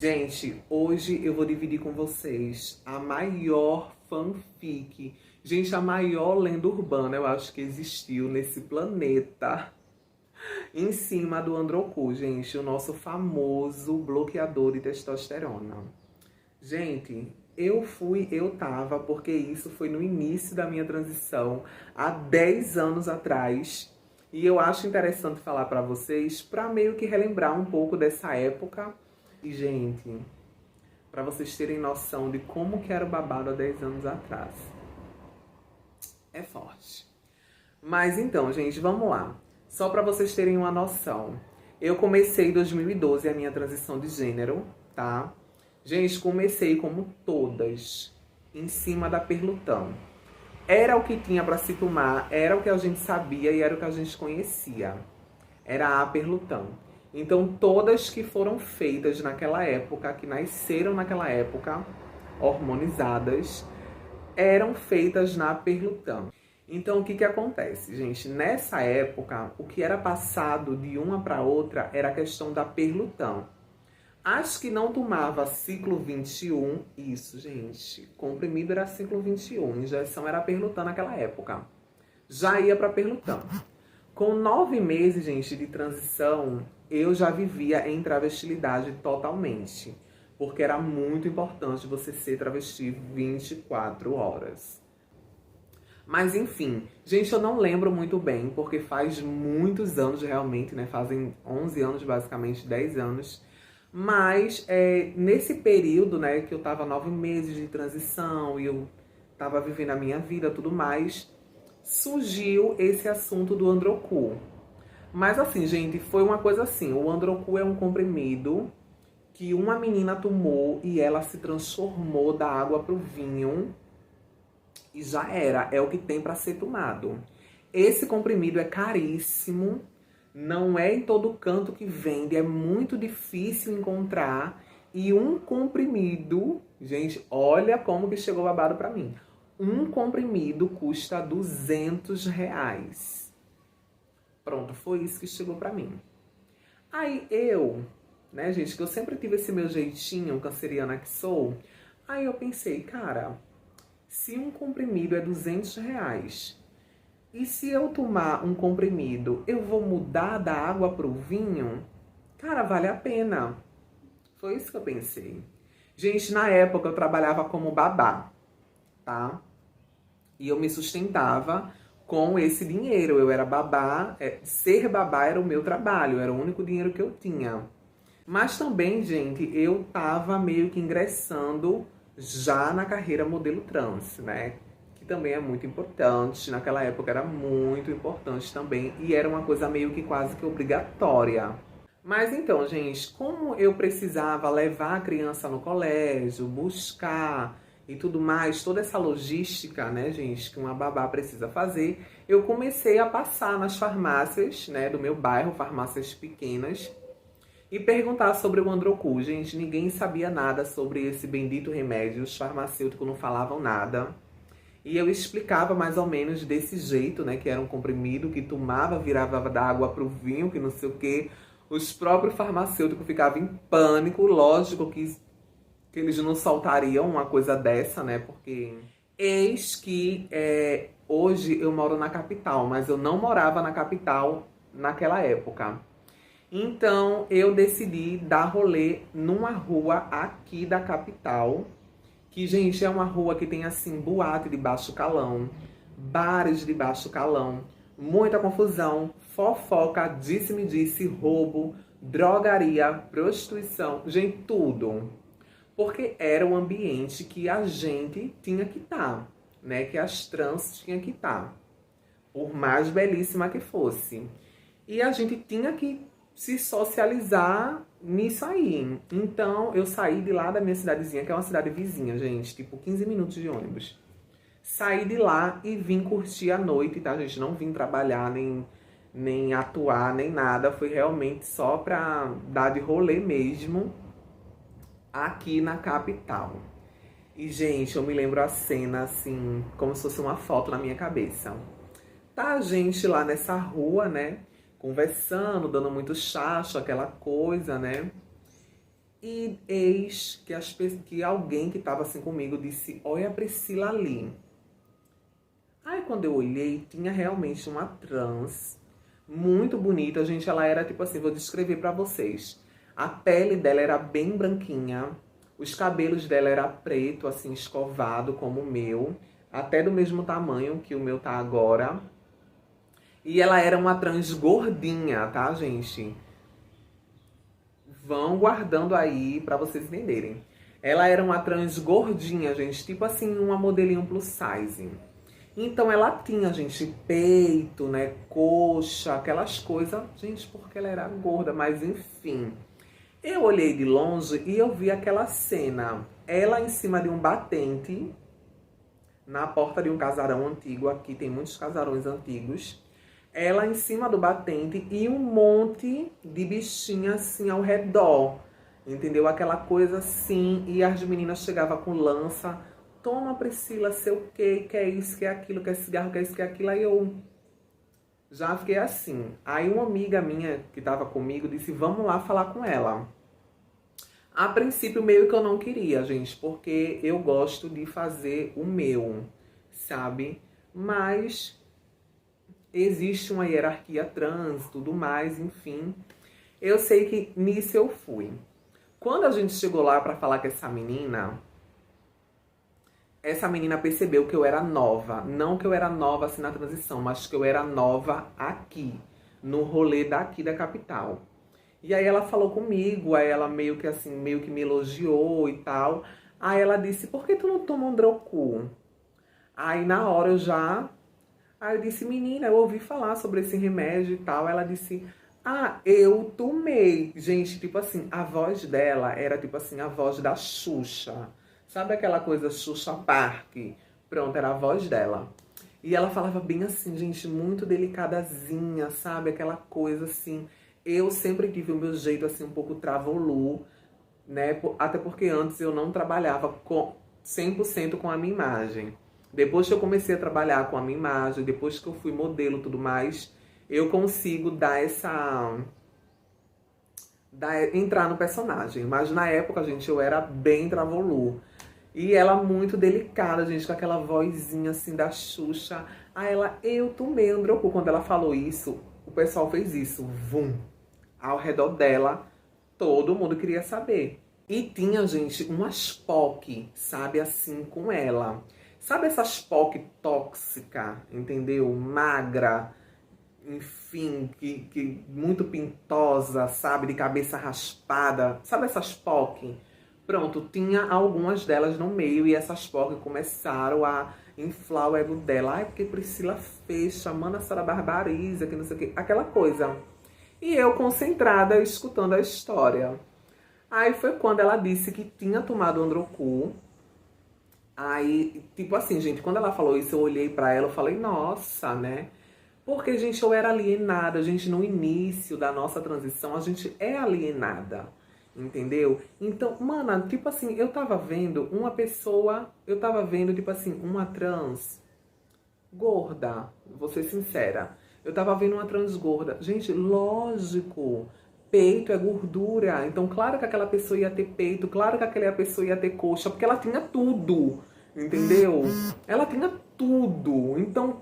Gente, hoje eu vou dividir com vocês a maior fanfic, gente, a maior lenda urbana, eu acho que existiu nesse planeta, em cima do Androcu, gente, o nosso famoso bloqueador de testosterona. Gente, eu tava, porque isso foi no início da minha transição, há 10 anos atrás, e eu acho interessante falar pra vocês, pra meio que relembrar um pouco dessa época. E, gente, pra vocês terem noção de como que era o babado há 10 anos atrás. É forte. Mas então, gente, vamos lá. Só pra vocês terem uma noção. Eu comecei em 2012 a minha transição de gênero, tá? Gente, comecei como todas, em cima da Perlutão. Era o que tinha pra se tomar, era o que a gente sabia e era o que a gente conhecia. Era a Perlutão. Então, todas que foram feitas naquela época, que nasceram naquela época, hormonizadas, eram feitas na Perlutão. Então, o que acontece, gente? Nessa época, o que era passado de uma para outra era a questão da Perlutão. As que não tomava ciclo 21, isso, gente, comprimido era ciclo 21, injeção era Perlutão naquela época. Já ia para Perlutão. Com 9 meses, gente, de transição, eu já vivia em travestilidade totalmente. Porque era muito importante você ser travesti 24 horas. Mas enfim, gente, eu não lembro muito bem, porque faz muitos anos realmente, né? Fazem 11 anos, basicamente, 10 anos. Mas nesse período, né, que eu tava 9 meses de transição e eu tava vivendo a minha vida e tudo mais, surgiu esse assunto do Androcu. Mas assim, gente, foi uma coisa assim, o Androcu é um comprimido que uma menina tomou e ela se transformou da água pro vinho e já era, é o que tem para ser tomado. Esse comprimido é caríssimo, não é em todo canto que vende, é muito difícil encontrar. E um comprimido, gente, olha como que chegou babado pra mim. Um comprimido custa R$ 200. Pronto, foi isso que chegou pra mim. Aí eu, né, gente, que eu sempre tive esse meu jeitinho canceriana que sou, aí eu pensei, cara, se um comprimido é R$ 200, e se eu tomar um comprimido, eu vou mudar da água pro vinho? Cara, vale a pena. Foi isso que eu pensei. Gente, na época eu trabalhava como babá, tá? E eu me sustentava com esse dinheiro. Eu era babá, ser babá era o meu trabalho, era o único dinheiro que eu tinha. Mas também, gente, eu tava meio que ingressando já na carreira modelo trans, né? Que também é muito importante. Naquela época era muito importante também. E era uma coisa meio que quase que obrigatória. Mas então, gente, como eu precisava levar a criança no colégio, buscar e tudo mais, toda essa logística, né, gente, que uma babá precisa fazer, eu comecei a passar nas farmácias, né, do meu bairro, farmácias pequenas, e perguntar sobre o Androcu. Gente, ninguém sabia nada sobre esse bendito remédio, os farmacêuticos não falavam nada. E eu explicava mais ou menos desse jeito, né, que era um comprimido que tomava, virava da água pro vinho, que não sei o quê. Os próprios farmacêuticos ficavam em pânico, lógico que eles não soltariam uma coisa dessa, né? Porque eis que hoje eu moro na capital, mas eu não morava na capital naquela época. Então eu decidi dar rolê numa rua aqui da capital, que, gente, é uma rua que tem assim boate de baixo calão, bares de baixo calão, muita confusão, fofoca, disse-me-disse, roubo, drogaria, prostituição, gente, tudo. Porque era o ambiente que a gente tinha que estar, né? Que as trans tinham que estar, por mais belíssima que fosse. E a gente tinha que se socializar nisso aí. Então, eu saí de lá da minha cidadezinha, que é uma cidade vizinha, gente, tipo 15 minutos de ônibus. Saí de lá e vim curtir a noite, tá, gente? Não vim trabalhar, nem atuar, nem nada. Foi realmente só pra dar de rolê mesmo aqui na capital. E, gente, eu me lembro a cena, assim, como se fosse uma foto na minha cabeça. Tá a gente lá nessa rua, né? Conversando, dando muito chacho, aquela coisa, né? E eis que alguém que estava assim comigo disse, olha a Priscila ali. Aí quando eu olhei, tinha realmente uma trans, muito bonita, gente, ela era tipo assim, vou descrever pra vocês. A pele dela era bem branquinha, os cabelos dela era preto, assim, escovado como o meu, até do mesmo tamanho que o meu tá agora. E ela era uma trans gordinha, tá, gente? Vão guardando aí pra vocês entenderem. Ela era uma trans gordinha, gente, tipo assim, uma modelinho plus size. Então ela tinha, gente, peito, né, coxa, aquelas coisas, gente, porque ela era gorda, mas enfim. Eu olhei de longe e eu vi aquela cena, ela em cima de um batente, na porta de um casarão antigo, aqui tem muitos casarões antigos, ela em cima do batente e um monte de bichinha assim ao redor, entendeu? Aquela coisa assim, e as meninas chegavam com lança, toma Priscila, sei o quê, quer isso, quer aquilo, quer cigarro, quer isso, quer aquilo, aí eu já fiquei assim. Aí uma amiga minha que tava comigo disse, vamos lá falar com ela. A princípio meio que eu não queria, gente, porque eu gosto de fazer o meu, sabe? Mas existe uma hierarquia trans, tudo mais, enfim. Eu sei que nisso eu fui. Quando a gente chegou lá pra falar com essa menina percebeu que eu era nova. Não que eu era nova assim na transição, mas que eu era nova aqui, no rolê daqui da capital. E aí ela falou comigo, aí ela meio que assim, meio que me elogiou e tal. Aí ela disse, por que tu não toma um Androcu? Aí na hora eu já... Aí eu disse, menina, eu ouvi falar sobre esse remédio e tal. Ela disse, ah, eu tomei. Gente, tipo assim, a voz dela era tipo assim, a voz da Xuxa. Sabe aquela coisa Xuxa Park? Pronto, era a voz dela. E ela falava bem assim, gente, muito delicadazinha, sabe? Aquela coisa assim. Eu sempre tive o meu jeito assim, um pouco travolu, né? Até porque antes eu não trabalhava 100% com a minha imagem. Depois que eu comecei a trabalhar com a minha imagem, depois que eu fui modelo e tudo mais, eu consigo dar entrar no personagem. Mas na época, gente, eu era bem travolu. E ela muito delicada, gente, com aquela vozinha assim da Xuxa. Aí ela, eu tomei Androcu. Quando ela falou isso, o pessoal fez isso, vum. Ao redor dela, todo mundo queria saber. E tinha, gente, umas POC, sabe, assim, com ela. Sabe essas POC tóxica, entendeu? Magra, enfim, que muito pintosa, sabe? De cabeça raspada. Sabe essas POC? Pronto, tinha algumas delas no meio e essas POC começaram a inflar o ego dela. Ai, porque Priscila fez, chamando a Sara Barbariza, que não sei o quê. Aquela coisa. E eu concentrada, escutando a história. Aí foi quando ela disse que tinha tomado Androcu. Aí, tipo assim, gente, quando ela falou isso, eu olhei pra ela e falei, nossa, né? Porque, gente, eu era alienada. Gente, no início da nossa transição, a gente é alienada. Entendeu? Então, mana, tipo assim, eu tava vendo uma pessoa... Eu tava vendo, tipo assim, uma trans gorda. Vou ser sincera. Eu tava vendo uma trans gorda. Gente, lógico... Peito é gordura, então claro que aquela pessoa ia ter peito, claro que aquela pessoa ia ter coxa, porque ela tinha tudo, entendeu? Ela tinha tudo, então,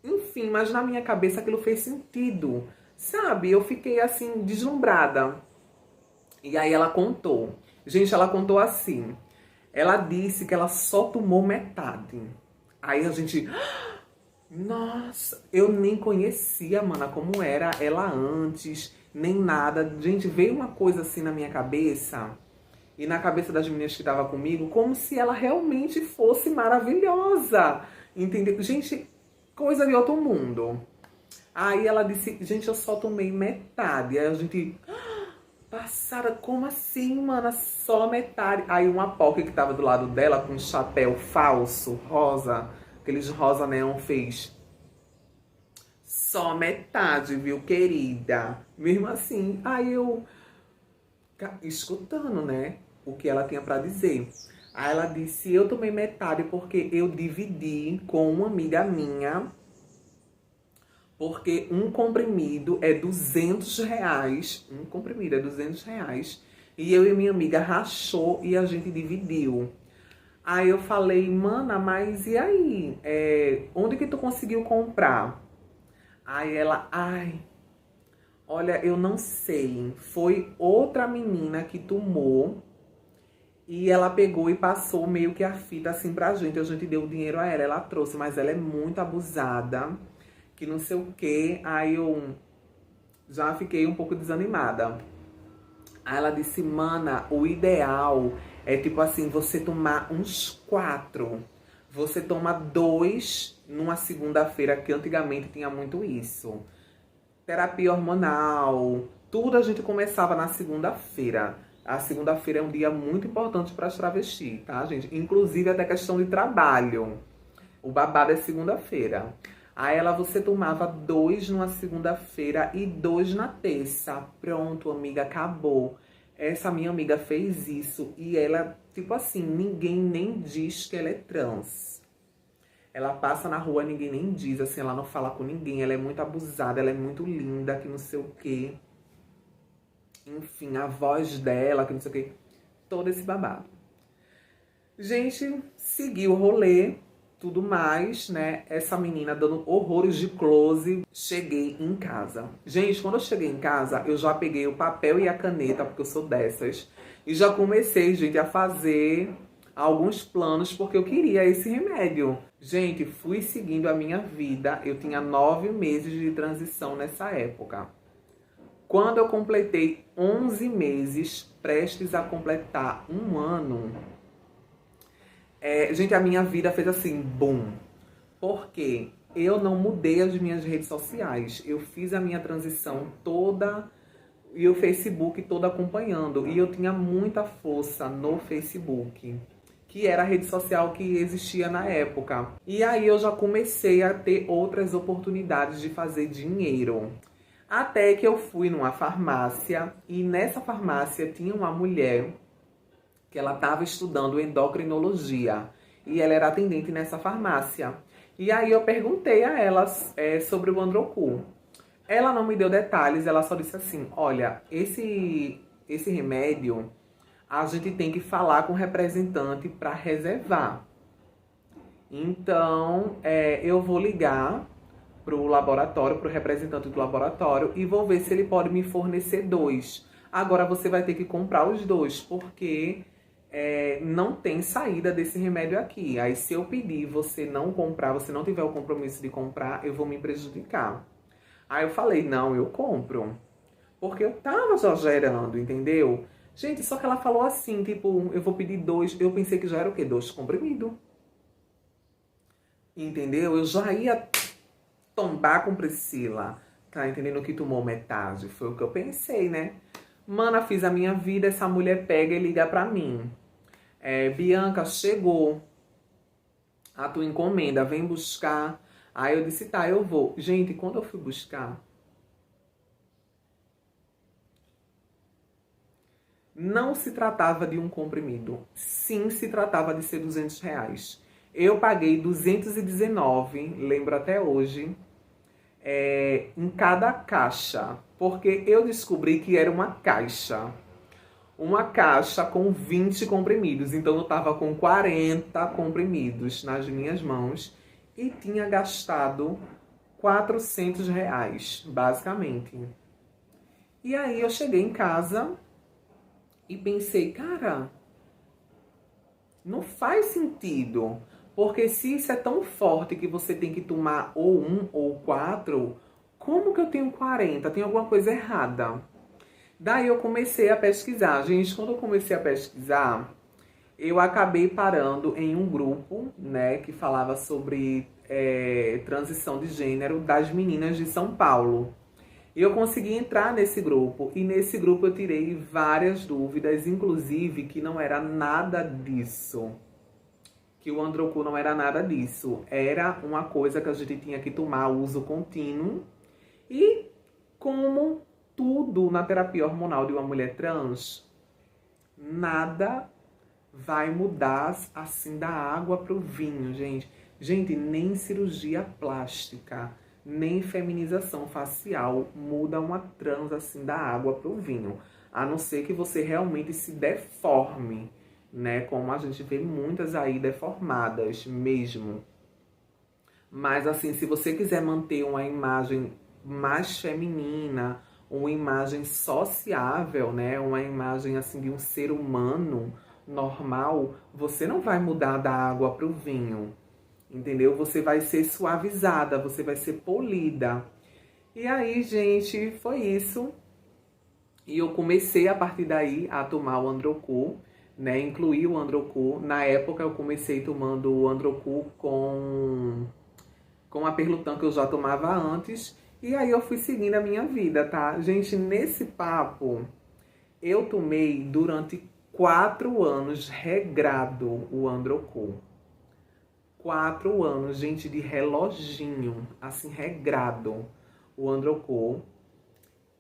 enfim, mas na minha cabeça aquilo fez sentido, sabe? Eu fiquei assim, deslumbrada. E aí ela contou, gente, ela contou assim, ela disse que ela só tomou metade. Aí a gente... Nossa, eu nem conhecia, mana, como era ela antes, nem nada. Gente, veio uma coisa assim na minha cabeça e na cabeça das meninas que estavam comigo, como se ela realmente fosse maravilhosa, entendeu? Gente, coisa de outro mundo. Aí ela disse, gente, eu só tomei metade. Aí a gente, passada, como assim, mana, só metade? Aí uma POC que tava do lado dela com um chapéu falso, rosa, aqueles rosa neon, fez só metade, viu, querida? Mesmo assim, aí eu escutando, né, o que ela tinha pra dizer. Aí ela disse, eu tomei metade porque eu dividi com uma amiga minha, porque um comprimido é R$200. Um comprimido é R$200. E eu e minha amiga rachou e a gente dividiu. Aí eu falei, mana, mas e aí? Onde que tu conseguiu comprar? Aí ela, ai, olha, eu não sei. Foi outra menina que tomou e ela pegou e passou meio que a fita assim pra gente. A gente deu o dinheiro a ela, ela trouxe, mas ela é muito abusada, que não sei o quê. Aí eu já fiquei um pouco desanimada. Aí ela disse, mana, o ideal é tipo assim, você tomar uns 4. Você toma 2 numa segunda-feira, que antigamente tinha muito isso. Terapia hormonal, tudo a gente começava na segunda-feira. A segunda-feira é um dia muito importante para as travestis, tá, gente? Inclusive até questão de trabalho. O babado é segunda-feira. Aí ela, você tomava 2 numa segunda-feira e 2 na terça. Pronto, amiga, acabou. Essa minha amiga fez isso e ela, tipo assim, ninguém nem diz que ela é trans. Ela passa na rua, ninguém nem diz, assim, ela não fala com ninguém, ela é muito abusada, ela é muito linda, que não sei o quê. Enfim, a voz dela, que não sei o quê. Todo esse babado. Gente, segui o rolê, tudo mais, né? Essa menina dando horrores de close. Cheguei em casa. Gente, quando eu cheguei em casa, eu já peguei o papel e a caneta, porque eu sou dessas. E já comecei, gente, a fazer alguns planos, porque eu queria esse remédio. Gente, fui seguindo a minha vida. Eu tinha 9 meses de transição nessa época. Quando eu completei 11 meses, prestes a completar um ano, gente, a minha vida fez assim, boom. Porque eu não mudei as minhas redes sociais. Eu fiz a minha transição toda e o Facebook todo acompanhando. E eu tinha muita força no Facebook, que era a rede social que existia na época. E aí eu já comecei a ter outras oportunidades de fazer dinheiro. Até que eu fui numa farmácia e nessa farmácia tinha uma mulher que ela estava estudando endocrinologia e ela era atendente nessa farmácia. E aí eu perguntei a ela sobre o Androcu. Ela não me deu detalhes, ela só disse assim, olha, esse remédio a gente tem que falar com o representante para reservar. Então, eu vou ligar para o laboratório, para o representante do laboratório e vou ver se ele pode me fornecer 2. Agora você vai ter que comprar os 2, porque não tem saída desse remédio aqui. Aí se eu pedir você não comprar, você não tiver o compromisso de comprar, eu vou me prejudicar. Aí eu falei, não, eu compro. Porque eu tava já gerando, entendeu? Gente, só que ela falou assim, tipo, eu vou pedir 2. Eu pensei que já era o quê? 2 comprimidos. Entendeu? Eu já ia tombar com Priscila. Tá entendendo que tomou metade? Foi o que eu pensei, né? Mana, fiz a minha vida, essa mulher pega e liga pra mim. Bianca, chegou a tua encomenda, vem buscar. Aí eu disse, tá, eu vou. Gente, quando eu fui buscar, não se tratava de um comprimido. Sim, se tratava de ser R$ 200. Eu paguei 219, lembro até hoje, em cada caixa. Porque eu descobri que era uma caixa. Uma caixa com 20 comprimidos. Então eu tava com 40 comprimidos nas minhas mãos. E tinha gastado R$ 400, basicamente. E aí eu cheguei em casa e pensei, cara, não faz sentido. Porque se isso é tão forte que você tem que tomar ou 1 ou 4, como que eu tenho 40? Tem alguma coisa errada. Daí eu comecei a pesquisar. Gente, quando eu comecei a pesquisar, eu acabei parando em um grupo, né, que falava sobre transição de gênero das meninas de São Paulo. E eu consegui entrar nesse grupo. E nesse grupo eu tirei várias dúvidas, inclusive que não era nada disso. Que o Androcu não era nada disso. Era uma coisa que a gente tinha que tomar uso contínuo. E como tudo na terapia hormonal de uma mulher trans, nada vai mudar assim da água para o vinho, gente. Gente, nem cirurgia plástica, nem feminização facial muda uma trans assim da água para o vinho. A não ser que você realmente se deforme, né? Como a gente vê muitas aí deformadas mesmo. Mas assim, se você quiser manter uma imagem mais feminina, uma imagem sociável, né? Uma imagem assim de um ser humano normal, você não vai mudar da água para o vinho, entendeu? Você vai ser suavizada, você vai ser polida. E aí, gente, foi isso. E eu comecei a partir daí a tomar o Androcu, né? Incluir o Androcu. Na época eu comecei tomando o Androcu com a Perlutan que eu já tomava antes. E aí eu fui seguindo a minha vida, tá? Gente, nesse papo, eu tomei durante 4 anos regrado o Androcu. 4 anos, gente, de reloginho, assim, regrado o Androcu.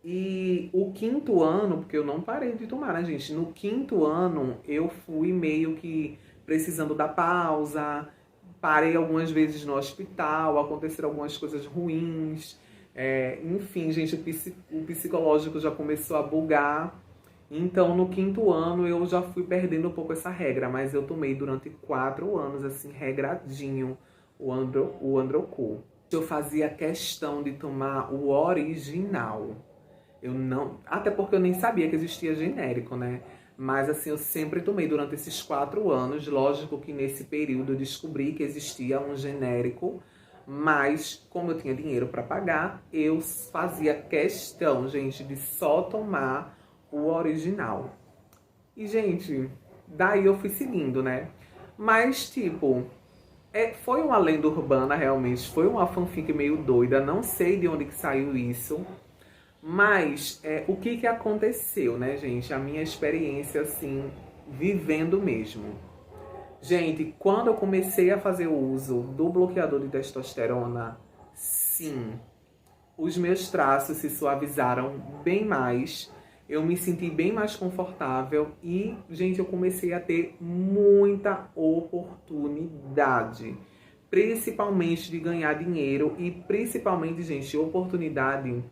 E o 5º ano, porque eu não parei de tomar, né, gente? No 5º ano, eu fui meio que precisando da pausa, parei algumas vezes no hospital, aconteceram algumas coisas ruins. Enfim, gente, o psicológico já começou a bugar. Então, no 5º ano, eu já fui perdendo um pouco essa regra, mas eu tomei durante 4 anos, assim, regradinho, o Androcu. Eu fazia questão de tomar o original. Eu não, até porque eu nem sabia que existia genérico, né? Mas assim, eu sempre tomei durante esses 4 anos. Lógico que nesse período eu descobri que existia um genérico, mas como eu tinha dinheiro para pagar, eu fazia questão, gente, de só tomar o original. E, gente, daí eu fui seguindo, né? Mas, tipo, foi uma lenda urbana, realmente. Foi uma fanfic meio doida. Não sei de onde que saiu isso. Mas o que aconteceu, né, gente? A minha experiência, assim, vivendo mesmo. Gente, quando eu comecei a fazer o uso do bloqueador de testosterona, sim, os meus traços se suavizaram bem mais. Eu me senti bem mais confortável e, gente, eu comecei a ter muita oportunidade. Principalmente de ganhar dinheiro e principalmente, gente, oportunidade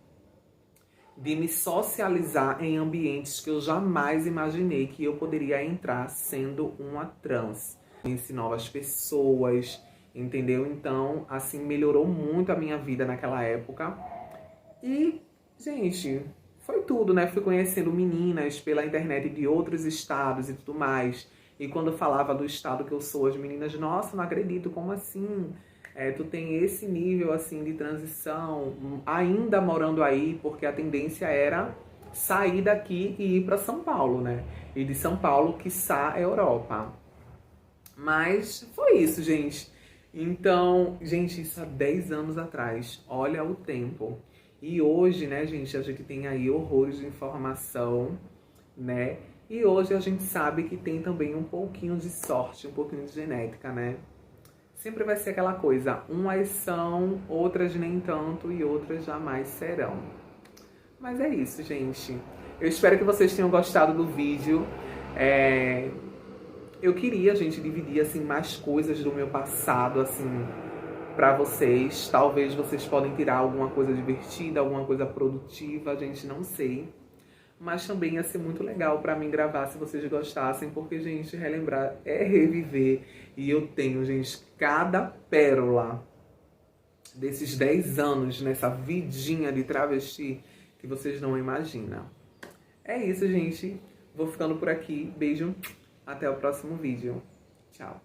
de me socializar em ambientes que eu jamais imaginei que eu poderia entrar sendo uma trans. Conheci novas pessoas, entendeu? Então, assim, melhorou muito a minha vida naquela época. E, gente, foi tudo, né? Fui conhecendo meninas pela internet de outros estados e tudo mais. E quando eu falava do estado que eu sou, as meninas, nossa, não acredito, como assim? Tu tem esse nível, assim, de transição, ainda morando aí, porque a tendência era sair daqui e ir para São Paulo, né? E de São Paulo, quiçá, a Europa. Mas foi isso, gente. Então, gente, isso há 10 anos atrás. Olha o tempo. E hoje, né, gente, a gente tem aí horrores de informação, né? E hoje a gente sabe que tem também um pouquinho de sorte, um pouquinho de genética, né? Sempre vai ser aquela coisa, umas são, outras nem tanto e outras jamais serão. Mas é isso, gente. Eu espero que vocês tenham gostado do vídeo. Eu queria, gente, dividir assim mais coisas do meu passado, assim, pra vocês. Talvez vocês podem tirar alguma coisa divertida, alguma coisa produtiva, a gente não sei. Mas também ia ser muito legal pra mim gravar se vocês gostassem, porque, gente, relembrar é reviver. E eu tenho, gente, cada pérola desses 10 anos nessa vidinha de travesti que vocês não imaginam. É isso, gente. Vou ficando por aqui. Beijo. Até o próximo vídeo. Tchau.